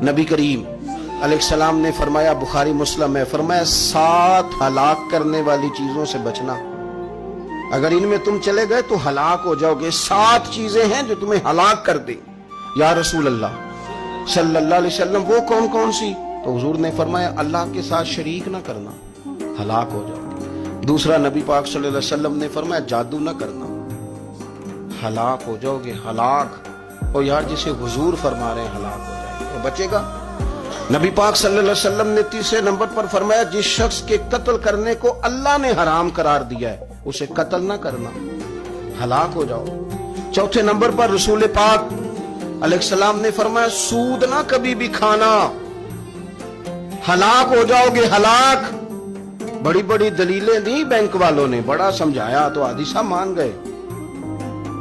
नबी करीम अलैहिस्सलाम ने फरमाया, बुखारी मुस्लिम है, फरमाया 7 हलाक करने वाली चीजों से बचना, अगर इनमें तुम चले गए तो हलाक हो जाओगे। 7 चीजें हैं जो तुम्हें हलाक कर दे। या रसूल अल्लाह सल्लल्लाहु अलैहि वसल्लम, वो कौन कौन सी? तो हुजूर ने फरमाया, अल्लाह के साथ शरीक ना करना, हलाक हो जाओगे। दूसरा, नबी पाक सल्लल्लाहु अलैहि वसल्लम ने फरमाया, जादू ना करना, हलाक हो जाओगे, हलाक। और यार जिसे हुजूर फरमा रहे हैं हलाक हो जाएगा, तो बचेगा। नबी पाक सल्लल्लाहु अलैहि वसल्लम ने तीसरे नंबर पर फरमाया, जिस शख्स के कत्ल करने को अल्लाह ने हराम करार दिया है उसे कत्ल ना करना, हलाक हो जाओ। चौथे नंबर पर रसूल पाक अलैहिस्सलाम ने फरमाया, सूद ना कभी भी खाना, हलाक हो जाओगे, हलाक। बड़ी बड़ी दलीलें दी बैंक वालों ने, बड़ा समझाया तो आदि साहब मान गए,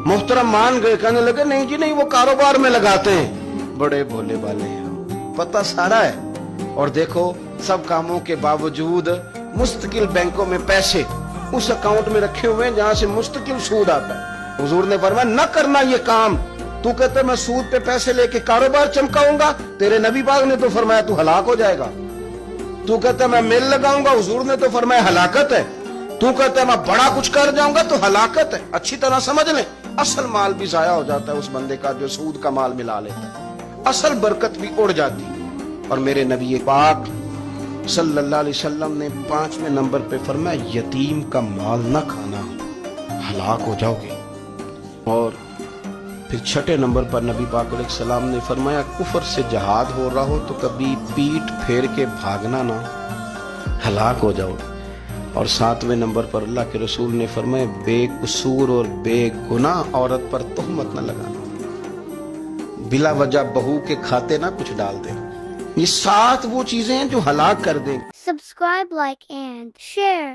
मोहतरम मान गए, कहने लगे नहीं जी नहीं, वो कारोबार में लगाते हैं। बड़े भोले वाले हैं, पता सारा है। और देखो सब कामों के बावजूद मुस्तकिल बैंकों में पैसे उस अकाउंट में रखे हुए हैं जहां से मुस्तकिल सूद आता है। हुजूर ने फरमाया, न करना ये काम। तू कहता मैं सूद पे पैसे लेके कारोबार चमकाऊंगा, तेरे नबी पाक ने तो फरमाया तू हलाक हो जाएगा। तू कहता मैं मेल लगाऊंगा, हुजूर ने तो फरमाया हलाकत है। तू कहता मैं बड़ा कुछ कर जाऊंगा तो हलाकत है। अच्छी तरह समझ ले, असल माल भी जाया हो जाता है उस बंदे का जो सूद का माल मिला लेता है, असल बरकत भी उड़ जाती। और मेरे नबी पाक सल्लल्लाहु अलैहि वसल्लम ने 5वें नंबर पे फरमाया, यतीम का माल न खाना, हलाक हो जाओगे। और फिर 6ठे नंबर पर नबी पाक अलैहिस्सलाम ने फरमाया, कुफर से जहाद हो रहा हो तो कभी पीठ फेर के भागना ना, हलाक हो जाओगे। और 7वें नंबर पर अल्लाह के रसूल ने फरमाया, बेकसूर और बेगुनाह औरत पर तोहमत न लगाना, बिला वजह बहू के खाते ना कुछ डाल दे। ये 7 वो चीजें हैं जो हलाक कर दें। Subscribe, like and share.